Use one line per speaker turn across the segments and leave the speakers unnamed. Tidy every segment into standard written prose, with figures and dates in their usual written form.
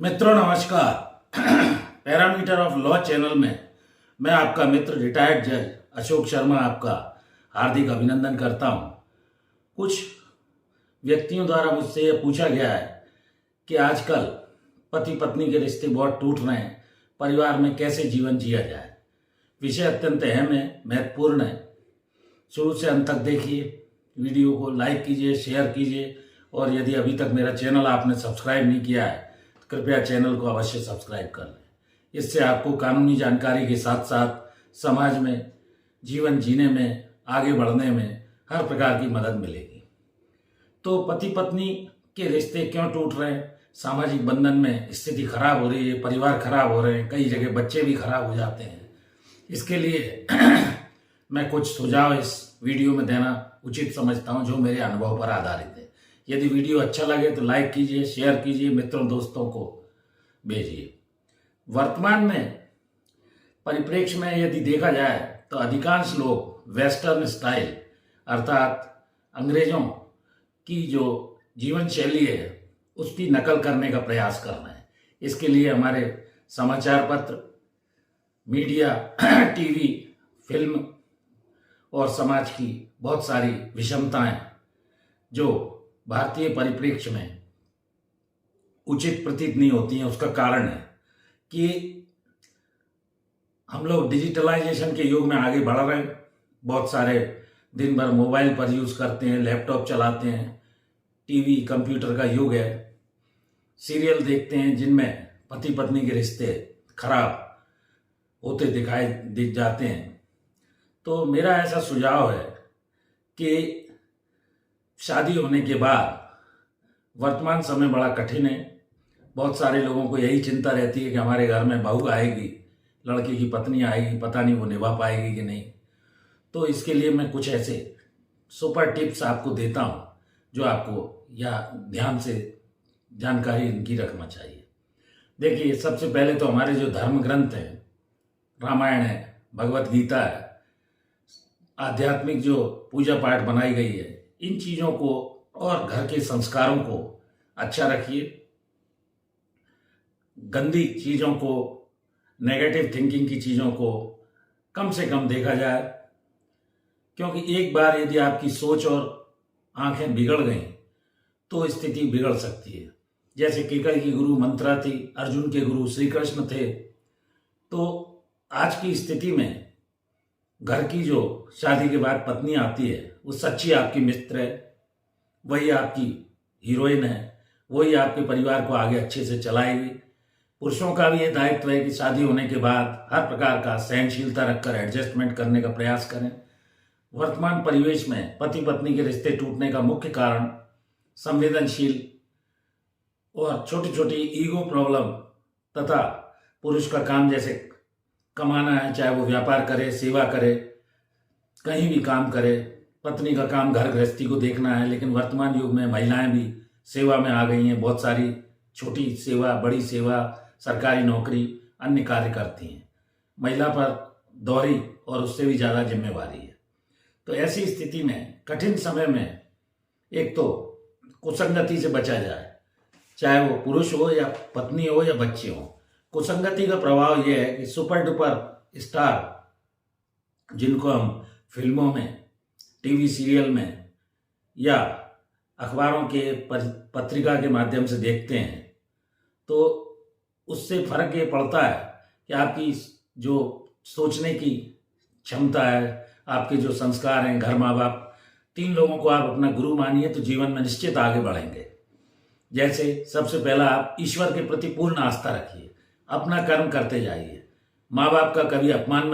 मित्रों नमस्कार। Parameter of law channel में मैं आपका मित्र रिटायर्ड जज अशोक शर्मा आपका हार्दिक अभिनंदन करता हूं। कुछ व्यक्तियों द्वारा मुझसे यह पूछा गया है कि आजकल पति पत्नी के रिश्ते बहुत टूट रहे हैं, परिवार में कैसे जीवन जिया जाए। विषय अत्यंत अहम है, महत्वपूर्ण है। शुरू से अंत तक देखिए, वीडियो को लाइक कीजिए, शेयर कीजिए और यदि अभी तक मेरा चैनल आपने सब्सक्राइब नहीं किया है तो कृपया चैनल को अवश्य सब्सक्राइब कर लें। इससे आपको कानूनी जानकारी के साथ साथ समाज में जीवन जीने में, आगे बढ़ने में हर प्रकार की मदद मिलेगी। तो पति पत्नी के रिश्ते क्यों टूट रहे हैं? सामाजिक बंधन में स्थिति खराब हो रही है, परिवार खराब हो रहे हैं, कई जगह बच्चे भी खराब हो जाते हैं। इसके लिए मैं कुछ सुझाव इस वीडियो में देना उचित समझता हूं, जो मेरे अनुभव पर आधारित है। यदि वीडियो अच्छा लगे तो लाइक कीजिए, शेयर कीजिए, मित्रों दोस्तों को भेजिए। वर्तमान में परिप्रेक्ष्य में यदि देखा जाए तो अधिकांश लोग वेस्टर्न स्टाइल अर्थात अंग्रेजों की जो जीवन शैली है उसकी नकल करने का प्रयास कर रहे हैं। इसके लिए हमारे समाचार पत्र, मीडिया, टीवी, फिल्म और समाज की बहुत सारी विषमताएं जो भारतीय परिप्रेक्ष्य में उचित प्रतीत नहीं होती हैं, उसका कारण है कि हम लोग डिजिटलाइजेशन के युग में आगे बढ़ रहे हैं। बहुत सारे दिन भर मोबाइल पर यूज़ करते हैं, लैपटॉप चलाते हैं, टीवी कंप्यूटर का युग है। सीरियल देखते हैं जिनमें पति पत्नी के रिश्ते खराब होते दिख जाते हैं। तो मेरा ऐसा सुझाव है कि शादी होने के बाद वर्तमान समय बड़ा कठिन है। बहुत सारे लोगों को यही चिंता रहती है कि हमारे घर में बहू आएगी, लड़के की पत्नी आएगी, पता नहीं वो निभा पाएगी कि नहीं। तो इसके लिए मैं कुछ ऐसे सुपर टिप्स आपको देता हूँ जो आपको या ध्यान से जानकारी इनकी रखना चाहिए। देखिए, सबसे पहले तो हमारे जो धर्म ग्रंथ हैं, रामायण है, भगवत गीता है, आध्यात्मिक जो पूजा पाठ बनाई गई है, इन चीज़ों को और घर के संस्कारों को अच्छा रखिए। गंदी चीज़ों को, नेगेटिव थिंकिंग की चीज़ों को कम से कम देखा जाए, क्योंकि एक बार यदि आपकी सोच और आंखें बिगड़ गई तो स्थिति बिगड़ सकती है। जैसे केकई की गुरु मंत्रा थी, अर्जुन के गुरु श्री कृष्ण थे। तो आज की स्थिति में घर की जो शादी के बाद पत्नी आती है वो सच्ची आपकी मित्र है, वही आपकी हीरोइन है, वही आपके परिवार को आगे अच्छे से चलाएगी। पुरुषों का भी ये दायित्व है कि शादी होने के बाद हर प्रकार का सहनशीलता रखकर एडजस्टमेंट करने का प्रयास करें। वर्तमान परिवेश में पति पत्नी के रिश्ते टूटने का मुख्य कारण संवेदनशील और छोटी छोटी ईगो प्रॉब्लम तथा पुरुष का काम जैसे कमाना है, चाहे वो व्यापार करे, सेवा करे, कहीं भी काम करे। पत्नी का काम घर गृहस्थी को देखना है, लेकिन वर्तमान युग में महिलाएं भी सेवा में आ गई हैं। बहुत सारी छोटी सेवा, बड़ी सेवा, सरकारी नौकरी, अन्य कार्य करती हैं। महिला पर दोहरी और उससे भी ज़्यादा जिम्मेवारी है। तो ऐसी स्थिति में कठिन समय में एक तो कुसंगति से बचा जाए, चाहे वो पुरुष हो या पत्नी हो या बच्चे हो। कुसंगति का प्रभाव यह है कि सुपर डुपर स्टार जिनको हम फिल्मों में, टीवी सीरियल में या अखबारों के पत्रिका के माध्यम से देखते हैं, तो उससे फर्क ये पड़ता है कि आपकी जो सोचने की क्षमता है, आपके जो संस्कार हैं, घर माँ बाप, 3 लोगों को आप अपना गुरु मानिए तो जीवन में निश्चित आगे बढ़ेंगे। जैसे सबसे पहला, आप ईश्वर के प्रति पूर्ण आस्था रखिए, अपना कर्म करते जाइए। माँ बाप का कभी अपमान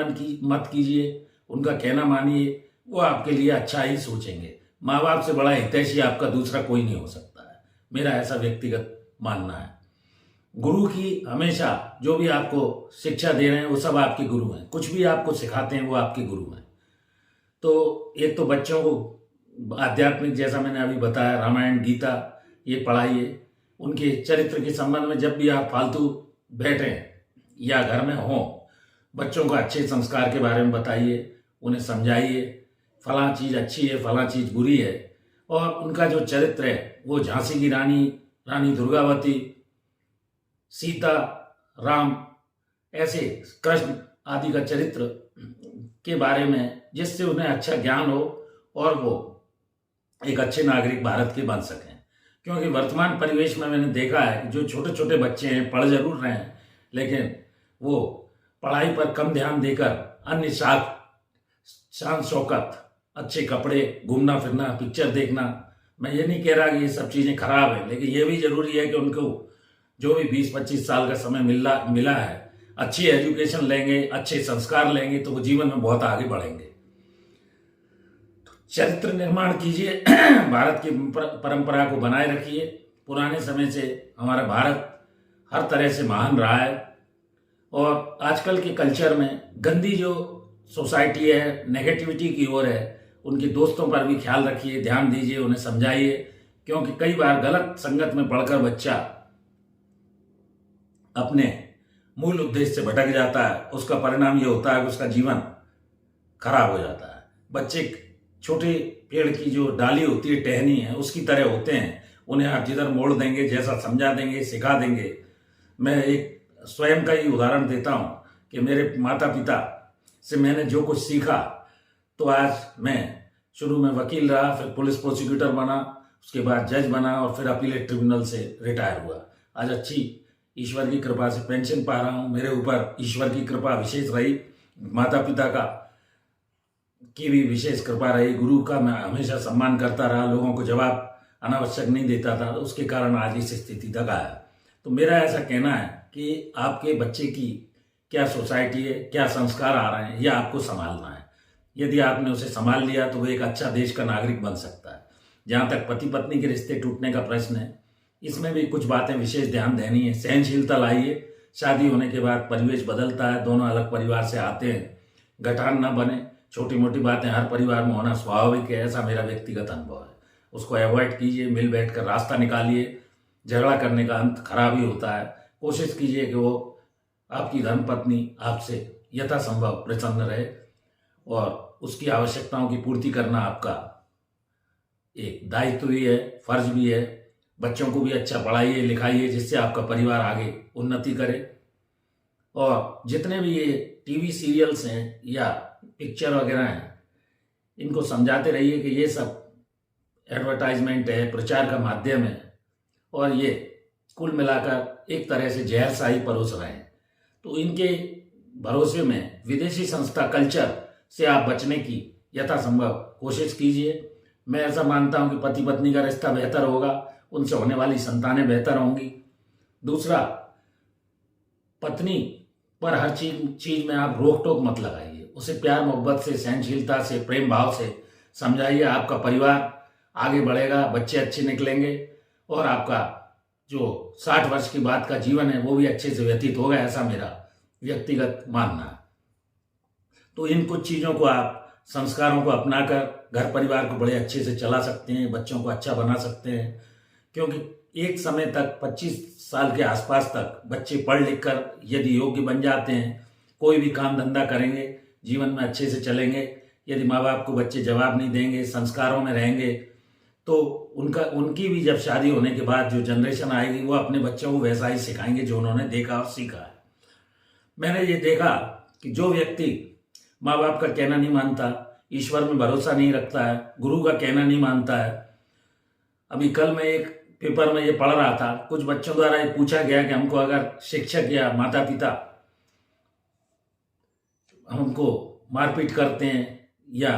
मत कीजिए, उनका कहना मानिए, वो आपके लिए अच्छा ही सोचेंगे। माँ बाप से बड़ा हितैषी आपका दूसरा कोई नहीं हो सकता है, मेरा ऐसा व्यक्तिगत मानना है। गुरु की हमेशा जो भी आपको शिक्षा दे रहे हैं वो सब आपके गुरु हैं, कुछ भी आपको सिखाते हैं वो आपके गुरु हैं। तो एक तो बच्चों को आध्यात्मिक, जैसा मैंने अभी बताया, रामायण गीता ये पढ़ाइए। उनके चरित्र के संबंध में जब भी आप फालतू बैठें या घर में हों, बच्चों को अच्छे संस्कार के बारे में बताइए, उन्हें समझाइए फलां चीज़ अच्छी है, फलां चीज़ बुरी है। और उनका जो चरित्र है वो झांसी की रानी, रानी दुर्गावती, सीता, राम, ऐसे कृष्ण आदि का चरित्र के बारे में, जिससे उन्हें अच्छा ज्ञान हो और वो एक अच्छे नागरिक भारत के बन सकें। क्योंकि वर्तमान परिवेश में मैंने देखा है कि जो छोटे छोटे बच्चे हैं पढ़ जरूर रहे हैं, लेकिन वो पढ़ाई पर कम ध्यान देकर अन्य शान शौकत, अच्छे कपड़े, घूमना फिरना, पिक्चर देखना, मैं ये नहीं कह रहा कि ये सब चीज़ें खराब हैं, लेकिन ये भी जरूरी है कि उनको जो भी 20-25 साल का समय मिला है, अच्छी एजुकेशन लेंगे, अच्छे संस्कार लेंगे तो वो जीवन में बहुत आगे बढ़ेंगे। चरित्र निर्माण कीजिए, भारत की परंपरा को बनाए रखिए। पुराने समय से हमारा भारत हर तरह से महान रहा है, और आजकल के कल्चर में गंदी जो सोसाइटी है, नेगेटिविटी की ओर है, उनके दोस्तों पर भी ख्याल रखिए, ध्यान दीजिए, उन्हें समझाइए। क्योंकि कई बार गलत संगत में पढ़कर बच्चा अपने मूल उद्देश्य से भटक जाता है। उसका परिणाम ये होता है कि उसका जीवन खराब हो जाता है। बच्चे छोटे पेड़ की जो डाली होती है, टहनी है, उसकी तरह होते हैं। उन्हें आप जिधर मोड़ देंगे, जैसा समझा देंगे, सिखा देंगे। मैं एक स्वयं का ही उदाहरण देता हूँ कि मेरे माता पिता से मैंने जो कुछ सीखा, तो आज मैं शुरू में वकील रहा, फिर पुलिस प्रोसिक्यूटर बना, उसके बाद जज बना और फिर अपीलेट ट्रिब्यूनल से रिटायर हुआ। आज अच्छी ईश्वर की कृपा से पेंशन पा रहा हूँ। मेरे ऊपर ईश्वर की कृपा विशेष रही, माता पिता की भी विशेष कृपा रही, गुरु का मैं हमेशा सम्मान करता रहा, लोगों को जवाब अनावश्यक नहीं देता था, उसके कारण आज इस स्थिति तक आया। तो मेरा ऐसा कहना है कि आपके बच्चे की क्या सोसाइटी है, क्या संस्कार आ रहे हैं, यह आपको संभालना है। यदि आपने उसे संभाल लिया तो वो एक अच्छा देश का नागरिक बन सकता है। जहाँ तक पति पत्नी के रिश्ते टूटने का प्रश्न है, इसमें भी कुछ बातें विशेष ध्यान देनी है। सहनशीलता लाइए। शादी होने के बाद परिवेश बदलता है, दोनों अलग परिवार से आते हैं, गठान न बने। छोटी मोटी बातें हर परिवार में होना स्वाभाविक है, ऐसा मेरा व्यक्तिगत अनुभव है। उसको अवॉइड कीजिए, मिल बैठ कर रास्ता निकालिए। झगड़ा करने का अंत खराब ही होता है। कोशिश कीजिए कि वो आपकी धर्मपत्नी आपसे यथासंभव प्रसन्न रहे, और उसकी आवश्यकताओं की पूर्ति करना आपका एक दायित्व भी है, फर्ज भी है। बच्चों को भी अच्छा पढ़ाइए लिखाइए, जिससे आपका परिवार आगे उन्नति करे। और जितने भी ये टीवी सीरियल्स हैं या पिक्चर वगैरह हैं, इनको समझाते रहिए कि ये सब एडवर्टाइजमेंट है, प्रचार का माध्यम है, और ये कुल मिलाकर एक तरह से जहर शाही परोस रहे हैं। तो इनके भरोसे में विदेशी संस्था कल्चर से आप बचने की यथासंभव कोशिश कीजिए। मैं ऐसा मानता हूं कि पति पत्नी का रिश्ता बेहतर होगा, उनसे होने वाली संतानें बेहतर होंगी। दूसरा, पत्नी पर हर चीज में आप रोक टोक मत लगाइए, उसे प्यार मोहब्बत से, सहनशीलता से, प्रेम भाव से समझाइए। आपका परिवार आगे बढ़ेगा, बच्चे अच्छे निकलेंगे, और आपका जो 60 वर्ष की बाद का जीवन है वो भी अच्छे से व्यतीत होगा, ऐसा मेरा व्यक्तिगत मानना है। तो इन कुछ चीज़ों को आप, संस्कारों को अपनाकर घर परिवार को बड़े अच्छे से चला सकते हैं, बच्चों को अच्छा बना सकते हैं। क्योंकि एक समय तक 25 साल के आसपास तक बच्चे पढ़ लिख कर यदि योग्य बन जाते हैं, कोई भी काम धंधा करेंगे, जीवन में अच्छे से चलेंगे। यदि माँ बाप को बच्चे जवाब नहीं देंगे, संस्कारों में रहेंगे, तो उनकी भी जब शादी होने के बाद जो जनरेशन आएगी, वो अपने बच्चों को वैसा ही सिखाएंगे जो उन्होंने देखा और सीखा है। मैंने ये देखा कि जो व्यक्ति माँ बाप का कहना नहीं मानता, ईश्वर में भरोसा नहीं रखता है, गुरु का कहना नहीं मानता है। अभी कल मैं एक पेपर में ये पढ़ रहा था, कुछ बच्चों द्वारा ये पूछा गया कि हमको अगर शिक्षक या माता पिता हमको मारपीट करते हैं या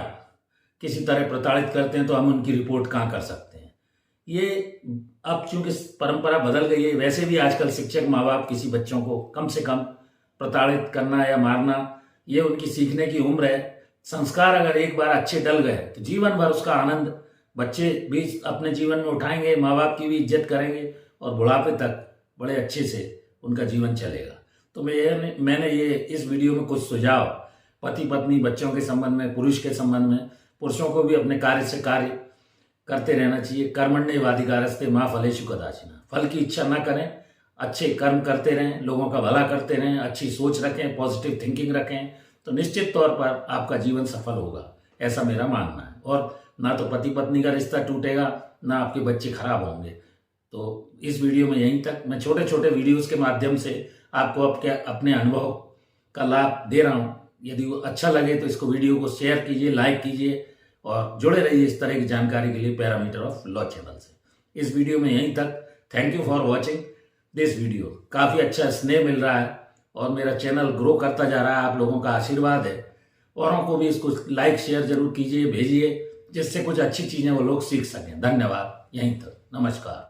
किसी तरह प्रताड़ित करते हैं तो हम उनकी रिपोर्ट कहाँ कर सकते हैं। ये अब चूंकि परंपरा बदल गई है, वैसे भी आजकल शिक्षक माँ बाप किसी बच्चों को कम से कम प्रताड़ित करना या मारना, ये उनकी सीखने की उम्र है। संस्कार अगर एक बार अच्छे डल गए तो जीवन भर उसका आनंद बच्चे भी अपने जीवन में उठाएंगे, माँ बाप की भी इज्जत करेंगे, और बुढ़ापे तक बड़े अच्छे से उनका जीवन चलेगा। तो मैंने ये इस वीडियो में कुछ सुझाव पति पत्नी, बच्चों के संबंध में, पुरुष के संबंध में, पुरुषों को भी अपने कार्य से कार्य करते रहना चाहिए। कर्मण्येवाधिकारस्ते माँ फलेषु कदाचन। फल की इच्छा ना करें, अच्छे कर्म करते रहें, लोगों का भला करते रहें, अच्छी सोच रखें, पॉजिटिव थिंकिंग रखें, तो निश्चित तौर पर आपका जीवन सफल होगा, ऐसा मेरा मानना है। और ना तो पति पत्नी का रिश्ता टूटेगा, ना आपके बच्चे खराब होंगे। तो इस वीडियो में यहीं तक। मैं छोटे छोटे वीडियोस के माध्यम से आपको अपने अनुभव का लाभ दे रहा हूँ। यदि वो अच्छा लगे तो इसको वीडियो को शेयर कीजिए, लाइक कीजिए और जुड़े रहिए इस तरह की जानकारी के लिए पैरामीटर ऑफ लॉ चैनल से। इस वीडियो में यहीं तक। Thank you for watching this video. काफ़ी अच्छा स्नेह मिल रहा है और मेरा चैनल ग्रो करता जा रहा है। आप लोगों का आशीर्वाद है। औरों को भी इसको लाइक शेयर जरूर कीजिए, भेजिए, जिससे कुछ अच्छी चीज़ें वो लोग सीख सकें। धन्यवाद। यहीं तक। नमस्कार।